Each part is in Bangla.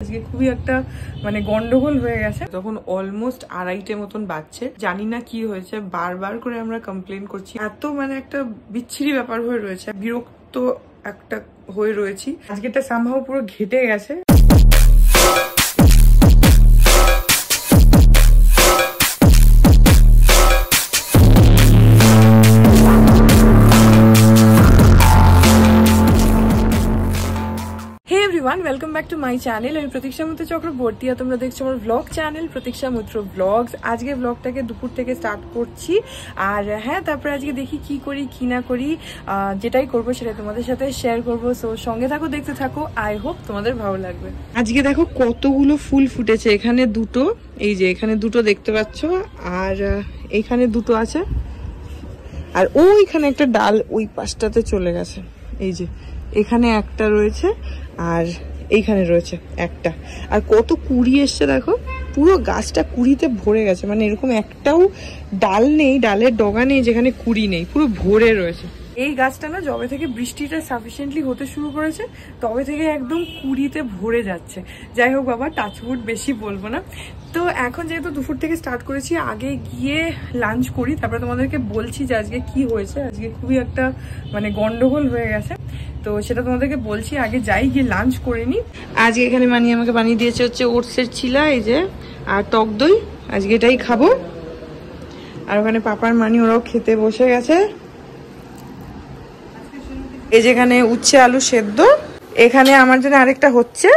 আজকে খুবই একটা মানে গন্ডগোল হয়ে গেছে। তখন অলমোস্ট 2:30 মতন বাজছে, জানি না কি হয়েছে, বারবার করে আমরা কমপ্লেন করছি। এত মানে একটা বিচ্ছিরি ব্যাপার হয়ে রয়েছে, বিরক্ত একটা হয়ে রয়েছি। আজকেটা সামহাও পুরো ঘেটে গেছে। Welcome back to my channel. আমি প্রতীক্ষা মিত্র চক্রবর্তী আর তোমরা দেখছো আমার ব্লগ চ্যানেল প্রতীক্ষা মিত্র ব্লগস। আজকে ব্লগটাকে দুপুর থেকে স্টার্ট করছি, আর হ্যাঁ তারপরে আজকে দেখি কি করি কি না করি, যেটাই করবো সেটা তোমাদের সাথে শেয়ার করবো। সো সঙ্গে থাকো, দেখতে থাকো, আই হোপ তোমাদের ভালো লাগবে। আজকে দেখো কতগুলো ফুল ফুটেছে। এখানে দুটো, এই যে এখানে দুটো দেখতে পাচ্ছ, আর এইখানে দুটো আছে, আর ওইখানে একটা ডাল ওই পাশটাতে চলে গেছে। এই যে এখানে একটা রয়েছে আর এইখানে রয়েছে একটা, আর কত কুড়ি এসছে দেখো, পুরো গাছটা কুড়িতে ভরে গেছে। মানে এরকম একটাও ডাল নেই, ডালের ডগা নেই যেখানে কুড়ি নেই, পুরো ভরে রয়েছে। এই গাছটা না যবে থেকে বৃষ্টিটা সাফিসিয়েন্টলি হতে শুরু করেছে তবে থেকে একদম কুড়িতে ভরে যাচ্ছে। যাই হোক বাবা, টাচউড বেশি বলবো না। তো এখন যেহেতু দুপুর থেকে স্টার্ট করেছি, আগে গিয়ে লাঞ্চ করি, তারপরে তোমাদেরকে বলছি যে আজকে কি হয়েছে। আজকে খুবই একটা মানে গন্ডগোল হয়ে গেছে, তো সেটা তোমাদেরকে বলছি। আগে যাই, গিয়ে লাঞ্চ করে নি। আজকে এখানে আমাকে বানিয়ে দিয়েছে হচ্ছে ওটসের চিলা, এই যে, আর টক দই। আজকে এটাই খাবো। আর ওখানে পাপার মানি ওরাও খেতে বসে গেছে। এই যেখানে উচ্ছে আলু সেদ্ধ, এখানে আমার জন্য আরেকটা হচ্ছে,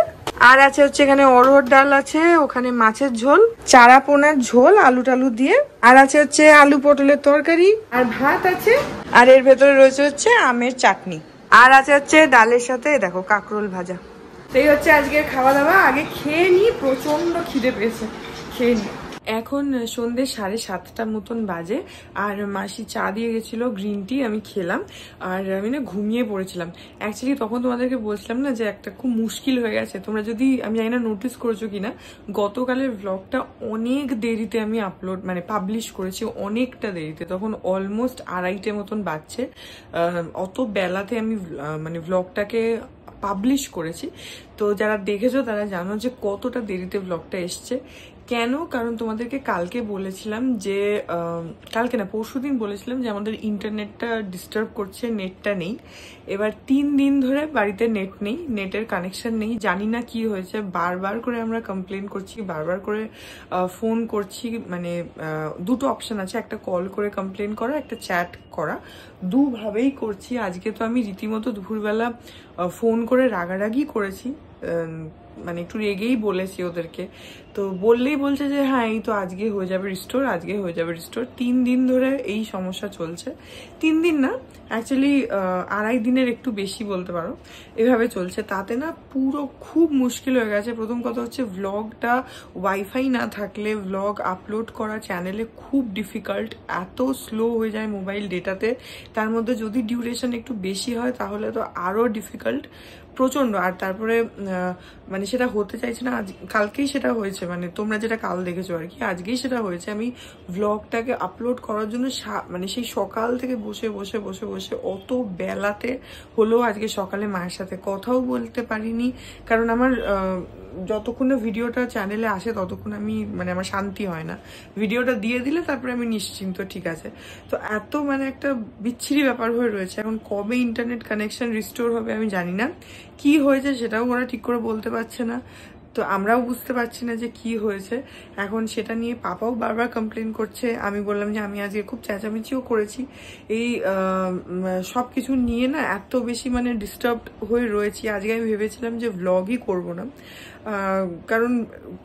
আর আছে হচ্ছে এখানে অরহর ডাল আছে, ওখানে মাছের ঝোল, চারা পোনার ঝোল আলু টালু দিয়ে, আর আছে হচ্ছে আলু পটলের তরকারি, আর ভাত আছে, আর এর ভেতরে রয়েছে হচ্ছে আমের চাটনি, আর আছে হচ্ছে ডালের সাথে দেখো কাঁকরোল ভাজা। এই হচ্ছে আজকের খাওয়া দাওয়া। আগে খেয়ে নি, প্রচন্ড খিদে পেয়েছে, খেয়ে নি। এখন সন্ধ্যে 7:30 মতন বাজে, আর মাসি চা দিয়ে গেছিল, গ্রিন টি আমি খেলাম, আর আমি না ঘুমিয়ে পড়েছিলাম। অ্যাকচুয়ালি তখন তোমাদেরকে বলছিলাম না যে একটা খুব মুশকিল হয়ে গেছে। তোমরা যদি, আমি জানি না নোটিস করেছো কিনা, গতকালের ব্লগটা অনেক দেরিতে আমি পাবলিশ করেছি, অনেকটা দেরিতে। তখন অলমোস্ট 2:30 মতন বাজছে। অত বেলাতে আমি ব্লগটাকে পাবলিশ করেছি। তো যারা দেখেছো তারা জানো যে কতটা দেরিতে ব্লগটা এসছে। কেন? কারণ তোমাদেরকে কালকে বলেছিলাম যে, কালকে না পরশুদিন বলেছিলাম যে আমাদের ইন্টারনেটটা ডিস্টার্ব করছে, নেটটা নেই। এবার 3 দিন ধরে বাড়িতে নেট নেই, নেটের কানেকশন নেই, জানি না কি হয়েছে। বারবার করে আমরা কমপ্লেন করছি, বারবার করে ফোন করছি। মানে দুটো অপশন আছে, একটা কল করে কমপ্লেন করা, একটা চ্যাট করা, দুভাবেই করছি। আজকে তো আমি রীতিমতো দুপুরবেলা ফোন করে রাগারাগি করেছি, মানে একটু রেগেই বলেছি ওদেরকে। তো বললেই বলছে যে হ্যাঁ এই তো আজকে হয়ে যাবে রিস্টোর, আজকে হয়ে যাবে রিস্টোর। 3 দিন ধরে এই সমস্যা চলছে। 3 দিন না, অ্যাকচুয়ালি 2.5 দিনের একটু বেশি বলতে পারো, এভাবে চলছে। তাতে না পুরো খুব মুশকিল হয়ে গেছে। প্রথম কথা হচ্ছে ব্লগটা ওয়াইফাই না থাকলে ব্লগ আপলোড করা চ্যানেলে খুব ডিফিকাল্ট, এত স্লো হয়ে যায় মোবাইল ডেটাতে। তার মধ্যে যদি ডিউরেশন একটু বেশি হয় তাহলে তো আরো ডিফিকাল্ট, প্রচন্ড। আর তারপরে মানে সেটা হতে চাইছে না। কালকেই সেটা হয়েছে, মানে তোমরা যেটা কাল দেখেছো আর কি, আজকেই সেটা হয়েছে। আমি ব্লগটাকে আপলোড করার জন্য মানে সেই সকাল থেকে বসে বসে বসে বসে অত বেলাতে হলেও আজকে সকালে মায়ের সাথে কথাও বলতে পারিনি। কারণ আমার যতক্ষণ না ভিডিওটা চ্যানেলে আসে ততক্ষণ আমি আমার শান্তি হয় না। ভিডিওটা দিয়ে দিলে তারপরে আমি নিশ্চিন্ত, ঠিক আছে। তো এত একটা বিচ্ছিরি ব্যাপার হয়ে রয়েছে। এখন কবে ইন্টারনেট কানেকশন রিস্টোর হবে আমি জানি না, কি হয়েছে সেটাও ওরা ঠিক করে বলতে পারছে না। তো আমরাও বুঝতে পারছি না যে কি হয়েছে। এখন সেটা নিয়ে পাপাও বারবার কমপ্লেন করছে। আমি বললাম যে আমি আজকে খুব চেঁচামেচিও করেছি। এই সবকিছু নিয়ে না এত বেশি ডিস্টার্ব হয়ে রয়েছি। আজকে আমি ভেবেছিলাম যে ব্লগই করব না, কারণ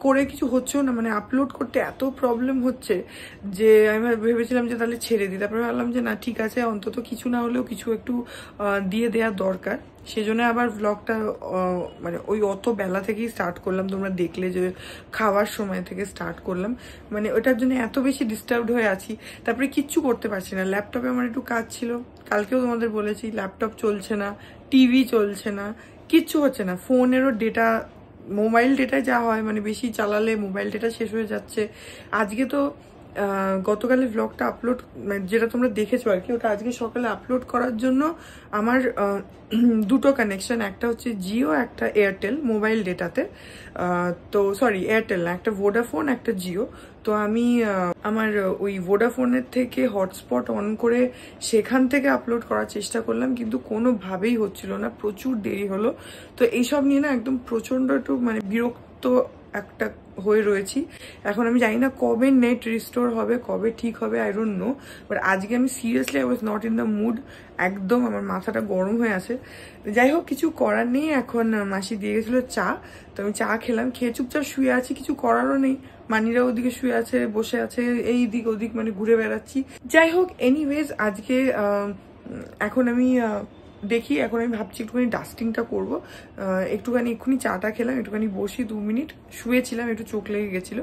করে কিছু হচ্ছেও না, আপলোড করতে এত প্রবলেম হচ্ছে যে আমি ভেবেছিলাম যে তাহলে ছেড়ে দিই। তারপরে ভাবলাম যে না ঠিক আছে, অন্তত কিছু না হলেও কিছু একটু দিয়ে দেওয়ার দরকার। সেজন্য আবার ব্লগটা ওই অত বেলা থেকেই স্টার্ট করলাম। তোমরা দেখলে যে খাওয়ার সময় থেকে স্টার্ট করলাম। ওটার জন্য এত বেশি ডিস্টার্বড হয়ে আছি। তারপরে কিচ্ছু করতে পারছি না। ল্যাপটপে আমার একটু কাজ ছিল, কালকেও তোমাদের বলেছি, ল্যাপটপ চলছে না, টিভি চলছে না, কিচ্ছু হচ্ছে না। ফোনেরও ডেটা, মোবাইল ডেটা যা হয় বেশি চালালে মোবাইল ডেটা শেষ হয়ে যাচ্ছে। আজকে তো গতকালের ব্লগটা আপলোড যেটা তোমরা দেখেছো আর কি, ওটা আজকে সকালে আপলোড করার জন্য আমার দুটো কানেকশন, একটা হচ্ছে জিও, একটা এয়ারটেল মোবাইল ডেটাতে। তো সরি, এয়ারটেল না, একটা ভোডাফোন, একটা জিও। তো আমি আমার ওই ভোডাফোনের থেকে হটস্পট অন করে সেখান থেকে আপলোড করার চেষ্টা করলাম, কিন্তু কোনোভাবেই হচ্ছিল না, প্রচুর দেরি হলো। তো এইসব নিয়ে না একদম প্রচণ্ড একটু মানে বিরক্ত একটা হয়ে রয়েছি। এখন আমি জানি না কবে নেট রিস্টোর হবে, কবে ঠিক হবে, আই ডোন্ট নো। বাট আজকে আমি seriously I was not in the mood, একদম আমার মাথাটা গরম হয়ে আছে। যাই হোক, কিছু করার নেই। এখন মাসি দিয়ে গেছিলো চা, তো আমি চা খেলাম, খেয়ে চুপচাপ শুয়ে আছি, কিছু করারও নেই। মানিরা ওদিকে শুয়ে আছে, বসে আছে, এই দিক ওদিক মানে ঘুরে বেড়াচ্ছি। যাই হোক, এনিওয়েজ আজকে এখন আমি দেখি, এখন আমি ভাবছি একটুখানি ডাস্টিংটা করবো। একটুখানি এক্ষুনি চাটা খেলাম, একটুখানি বসি 2 মিনিট, শুয়েছিলাম, একটু চোখ লেগে গেছিলো,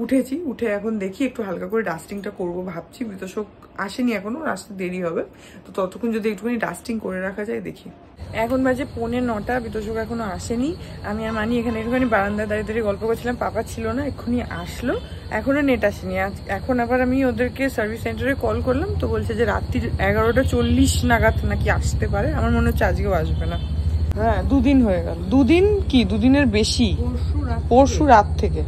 উঠেছি, উঠে এখন দেখি একটু হালকা করে ডাস্টিংটা করবো ভাবছি। বিতোষক আসেনি এখনো, আসতে দেরি হবে, তো ততক্ষণ যদি একটুখানি ডাস্টিং করে রাখা যায় দেখি। এখন বাজে 8:45, বিতোষক এখনো আসেনি। আমি আর মানি এখানে একটুখানি বারান্দায় দাঁড়িয়ে দাঁড়িয়ে গল্প করছিলাম, পাপা ছিল না, এক্ষুনি আসলো, এখনো নেট আসেনি। এখন আবার আমি ওদেরকে সার্ভিস সেন্টারে কল করলাম, তো বলছে যে রাত্রির 11:40 নাগাদ নাকি আসতে পারে। আমার মনে হচ্ছে আজকেও আসবে না। হ্যাঁ, 2 দিন হয়ে গেল। 2 দিন কি, 2 দিনের বেশি। পরশু রাত থেকে,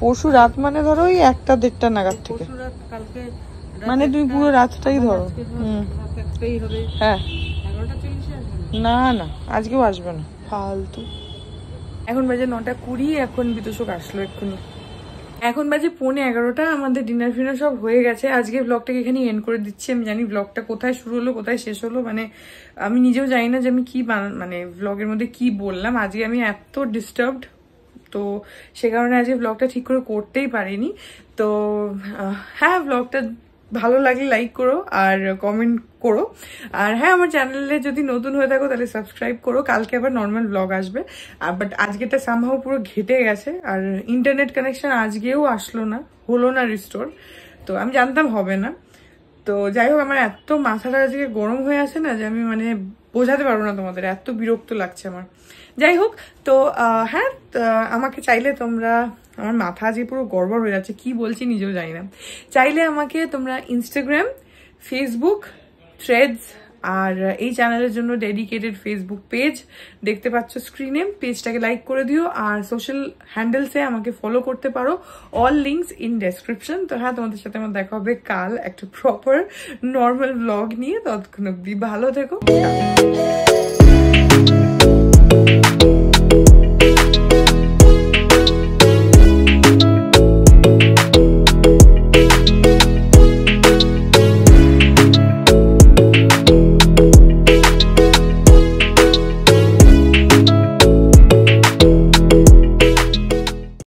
পরশু রাত মানে ধরো ওই 1টা-1:30 নাগাদ থেকে, মানে তুমি পুরো রাতটাই ধরো। হ্যাঁ, না না, আজকেও আসবে না, ফালতু। এখন বাজে 9:20, এখন বিতোষক আসলো এক্ষুনি। এখন বাজে 11:15, আমাদের ডিনার ফিনার সব হয়ে গেছে। আজকে ব্লগটাকে এখানে এন্ড করে দিচ্ছি। আমি জানি ব্লগটা কোথায় শুরু হলো কোথায় শেষ হলো, মানে আমি নিজেও জানি না যে আমি কি মানে ব্লগের মধ্যে কি বললাম। আজকে আমি এত ডিস্টার্বড, তো সে কারণে আজকে ব্লগটা ঠিক করে করতেই পারিনি। তো হ্যাঁ, ব্লগটা ভালো লাগলে লাইক করো আর কমেন্ট করো। আর হ্যাঁ, আমার চ্যানেলে যদি নতুন হয়ে থাকো তাহলে সাবস্ক্রাইব করো। কালকে আবার নর্মাল ব্লগ আসবে, বাট আজকেটা সামহাও পুরো ঘেটে গেছে। আর ইন্টারনেট কানেকশন আজকেও আসলো না, হলো না রিস্টোর, তো আমি জানতাম হবে না। তো যাই হোক, আমার এত মাথাটা আজকে গরম হয়ে আছে না, যে আমি মানে বোঝাতে পারবো না তোমাদের, এত বিরক্ত লাগছে আমার। যাই হোক, তো হ্যাঁ, আমাকে চাইলে তোমরা, আমার মাথা আজকে পুরো গড়বড় হয়ে যাচ্ছে, কি বলছি নিজেও জানি না। চাইলে আমাকে তোমরা ইনস্টাগ্রাম, ফেসবুক, থ্রেডস আর এই চ্যানেলের জন্য ডেডিকেটেড ফেসবুক পেজ দেখতে পাচ্ছ স্ক্রিনে, পেজটাকে লাইক করে দিও। আর সোশ্যাল হ্যান্ডেলসে আমাকে ফলো করতে পারো, অল লিঙ্কস ইন ডেসক্রিপশন। তো হ্যাঁ, তোমাদের সাথে আমার দেখা হবে কাল একটা প্রপার নর্মাল ব্লগ নিয়ে। ততক্ষণ অব্দি ভালো থেকো।